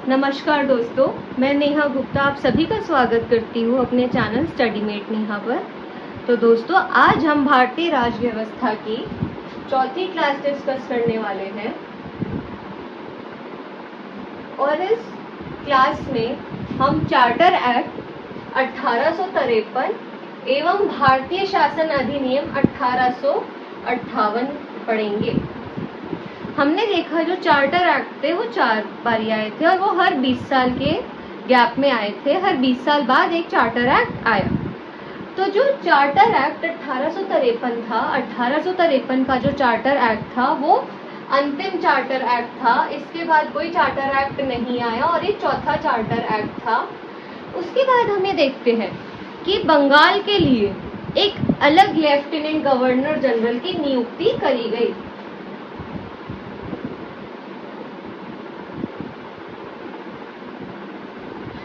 नमस्कार दोस्तों, मैं नेहा गुप्ता आप सभी का स्वागत करती हूँ अपने चैनल स्टडीमेट नेहा पर। तो दोस्तों, आज हम भारतीय राज्य व्यवस्था की चौथी क्लास डिस्कस करने वाले हैं और इस क्लास में हम चार्टर एक्ट 1853 एवं भारतीय शासन अधिनियम 1858 पढ़ेंगे। हमने देखा जो चार्टर एक्ट थे वो 4 बार आए थे और वो हर 20 साल के गैप में आए थे। हर 20 साल बाद एक चार्टर एक्ट आया। तो जो चार्टर एक्ट 1853 था, 1853 का जो चार्टर एक्ट था वो अंतिम चार्टर एक्ट था। इसके बाद कोई चार्टर एक्ट नहीं आया और ये चौथा चार्टर एक्ट था। उसके बाद हम ये देखते हैं कि बंगाल के लिए एक अलग लेफ्टिनेंट गवर्नर जनरल की नियुक्ति करी गई।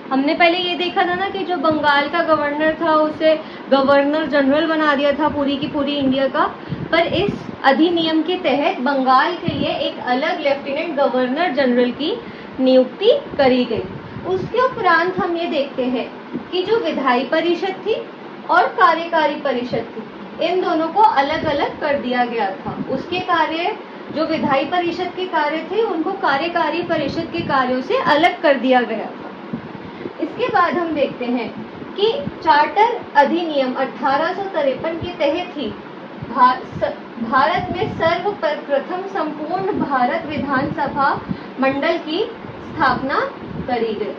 हमने पहले ये देखा था ना कि जो बंगाल का गवर्नर था उसे गवर्नर जनरल बना दिया था पूरी की पूरी इंडिया का। पर इस अधिनियम के तहत बंगाल के लिए एक अलग लेफ्टिनेंट गवर्नर जनरल की नियुक्ति करी गई। उसके उपरांत हम ये देखते हैं कि जो विधायी परिषद थी और कार्यकारी परिषद थी, इन दोनों को अलग अलग कर दिया गया था। उसके कार्य जो विधायी परिषद के कार्य थे उनको कार्यकारी परिषद के कार्यों से अलग कर दिया गया था। इसके बाद हम देखते हैं कि चार्टर अधिनियम 1853 के तहत ही भारत में सर्वप्रथम संपूर्ण भारत विधानसभा मंडल की स्थापना करी गई।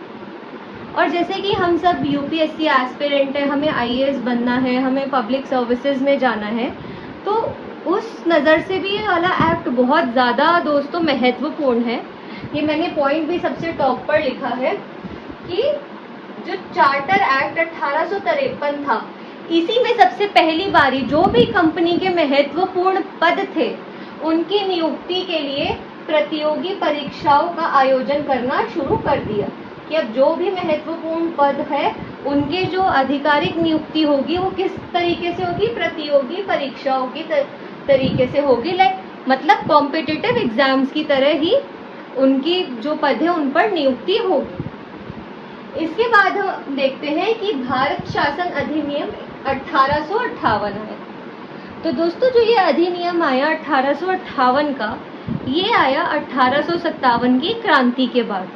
और जैसे कि हम सब यूपीएससी एस्पिरेंट है, हमें आईएएस बनना है, हमें पब्लिक सर्विसेज में जाना है, तो उस नज़र से भी ये वाला एक्ट बहुत ज़्यादा दोस्तों महत्वपूर्ण है। ये मैंने पॉइंट भी सबसे टॉप पर लिखा है कि जो चार्टर एक्ट 1853 था, इसी में सबसे पहली बारी जो भी कंपनी के महत्वपूर्ण पद थे उनकी नियुक्ति के लिए प्रतियोगी परीक्षाओं का आयोजन करना शुरू कर दिया कि अब जो भी महत्वपूर्ण पद है उनके जो आधिकारिक नियुक्ति होगी वो किस तरीके से होगी, प्रतियोगी परीक्षाओं की तरीके से होगी। मतलब कॉम्पिटिटिव एग्जाम्स की तरह ही उनकी जो पद है उन पर नियुक्ति होगी। इसके बाद हम देखते हैं कि भारत शासन अधिनियम 1858 है। तो दोस्तों, जो ये अधिनियम आया 1858 का, ये आया 1857 की क्रांति के बाद।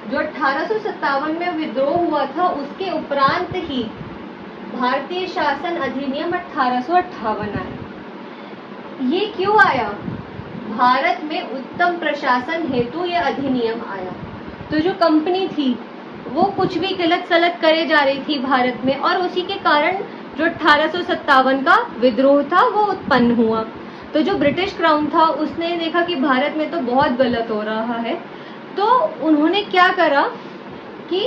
जो 1857 में विद्रोह हुआ था उसके उपरांत ही भारतीय शासन अधिनियम 1858 आया। ये क्यों आया? भारत में उत्तम प्रशासन हेतु यह अधिनियम आया। तो जो कंपनी थी वो कुछ भी गलत सलत करे जा रही थी भारत में, और उसी के कारण जो 1857 का विद्रोह था वो उत्पन्न हुआ। तो जो ब्रिटिश क्राउन था उसने देखा कि भारत में तो बहुत गलत हो रहा है, तो उन्होंने क्या करा कि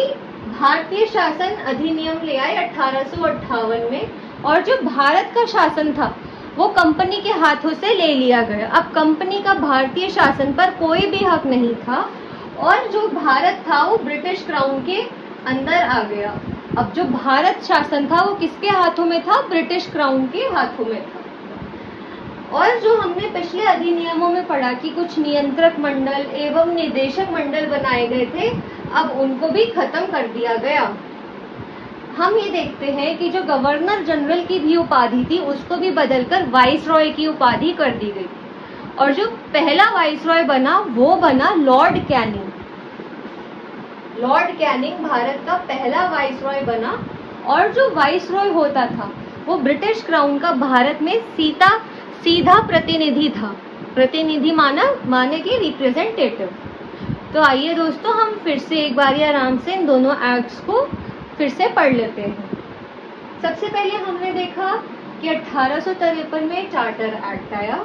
भारतीय शासन अधिनियम ले आए 1858 में, और जो भारत का शासन था वो कंपनी के हाथों से ले लिया गया। अब कंपनी का भारतीय शासन पर कोई भी हक नहीं था और जो भारत था वो ब्रिटिश क्राउन के अंदर आ गया। अब जो भारत शासन था वो किसके हाथों में था? ब्रिटिश क्राउन के हाथों में था। और जो हमने पिछले अधिनियमों में पढ़ा कि कुछ नियंत्रक मंडल एवं निदेशक मंडल बनाए गए थे, अब उनको भी खत्म कर दिया गया। हम ये देखते हैं कि जो गवर्नर जनरल की भी उपाधि थी उसको भी बदलकर वाइसरॉय की उपाधि कर दी गई, और जो पहला वाइसरॉय बना वो बना Lord Canning. Lord Canning Bharat का पहला वाइसरॉय बना, और जो वाइसरॉय होता था वो ब्रिटिश क्राउन का भारत में सीधा प्रतिनिधि था। प्रतिनिधि माने कि रिप्रेजेंटेटिव। तो आइए दोस्तों, हम फिर से एक बार आराम से इन दोनों एक्ट्स को फिर से पढ़ लेते हैं। सबसे पहले हमने देखा कि 1853 में चार्टर एक्ट आया।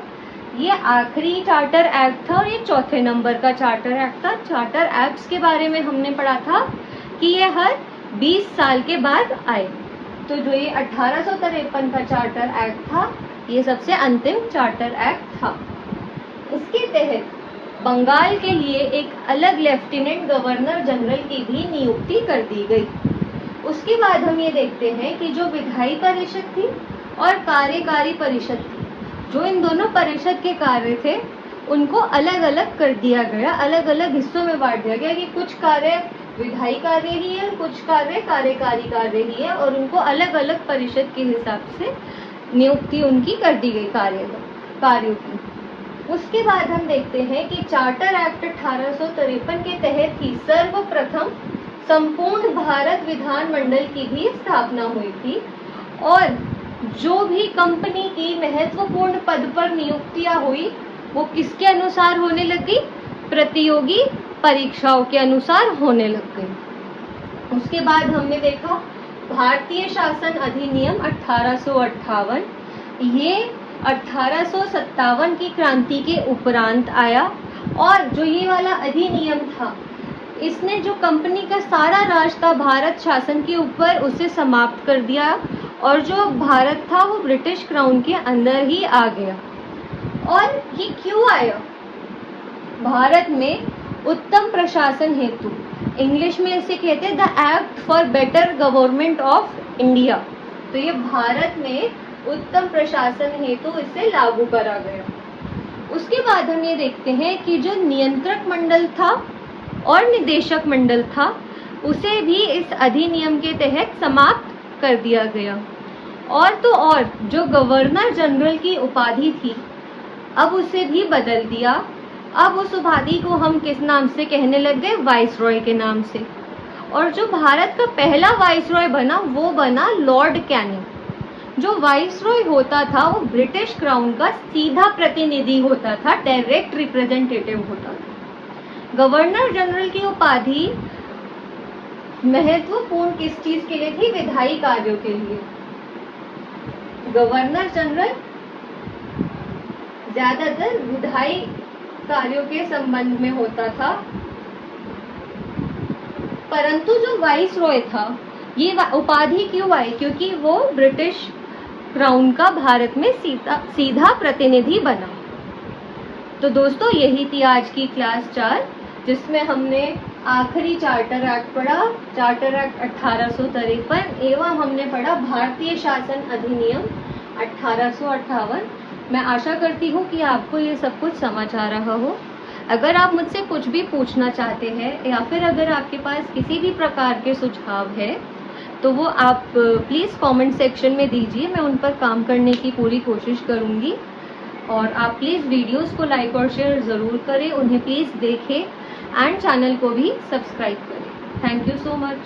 ये आखिरी चार्टर एक्ट था और ये चौथे नंबर का चार्टर एक्ट था। चार्टर एक्ट्स के बारे में हमने पढ़ा था कि ये हर 20 साल के बाद आए। तो जो ये 1853 का चार्टर एक्ट था ये सबसे अंतिम चार्टर एक्ट था। इसके तहत बंगाल के लिए एक अलग लेफ्टिनेंट गवर्नर जनरल की भी नियुक्ति कर दी गई। उसके बाद हम ये देखते हैं कि जो विधायी परिषद थी और कार्यकारी परिषद थी, जो इन दोनों परिषद के कार्य थे उनको अलग अलग कर दिया गया, अलग अलग हिस्सों में बांट दिया गया कि कुछ कार्य विधायी कार्य ही है, कुछ कार्य कार्यकारी कार्य ही है, और उनको अलग अलग परिषद के हिसाब से नियुक्ति उनकी कर दी गई कार्यों की। उसके बाद हम देखते हैं कि चार्टर एक्ट 1853 के तहत ही सर्वप्रथम संपूर्ण भारत विधानमंडल की भी स्थापना हुई थी, और जो भी कंपनी की महत्वपूर्ण पद पर नियुक्तियां हुई वो किसके अनुसार होने लगी? प्रतियोगी परीक्षाओं के अनुसार होने लग गई। उसके बाद हमने देखा भारतीय शासन अधिनियम 1858, ये 1857 की क्रांति के उपरांत आया, और जो ये वाला अधिनियम था इसने जो कंपनी का सारा राज था भारत शासन के ऊपर उसे समाप्त कर दिया, और जो भारत था वो ब्रिटिश क्राउन के अंदर ही आ गया। और ये क्यों आया? भारत में उत्तम प्रशासन हेतु, इंग्लिश में इसे कहते हैं the act for better government of India, तो ये भारत में उत्तम प्रशासन हेतु इसे लागू करा गया। उसके बाद हम ये देखते हैं कि जो नियंत्रक मंडल था और निदेशक मंडल था उसे भी इस अधिनियम के तहत समाप्त कर दिया गया। और तो और जो गवर्नर जनरल की उपाधि थी अब उसे भी बदल दिया। अब उस उपाधि को हम किस नाम से कहने लग गए? वाइसरॉय के नाम से। और जो भारत का पहला वाइसरॉय बना वो बना लॉर्ड कैनिंग। जो वाइसरॉय होता था वो ब्रिटिश क्राउन का सीधा प्रतिनिधि होता था, डायरेक्ट रिप्रेजेंटेटिव होता था। गवर्नर जनरल की उपाधि महत्वपूर्ण किस चीज के लिए थी? विधायी कार्यों के लिए। गवर्नर जनरल ज्यादातर विधायी कार्यों के संबंध में होता था, परंतु जो वाइसरॉय था ये उपाधि क्यों आई? क्योंकि वो ब्रिटिश क्राउन का भारत में सीधा प्रतिनिधि बना। तो दोस्तों यही थी आज की क्लास 4, जिसमें हमने आखिरी चार्टर एक्ट पढ़ा, चार्टर एक्ट 1853, एवं हमने पढ़ा भारतीय शासन अधिनियम 1858। मैं आशा करती हूँ कि आपको ये सब कुछ समझ आ रहा हो। अगर आप मुझसे कुछ भी पूछना चाहते हैं या फिर अगर आपके पास किसी भी प्रकार के सुझाव है तो वो आप प्लीज़ कमेंट सेक्शन में दीजिए, मैं उन पर काम करने की पूरी कोशिश करूँगी। और आप प्लीज़ वीडियोस को लाइक और शेयर ज़रूर करें, उन्हें प्लीज़ देखें एंड चैनल को भी सब्सक्राइब करें। Thank you so much.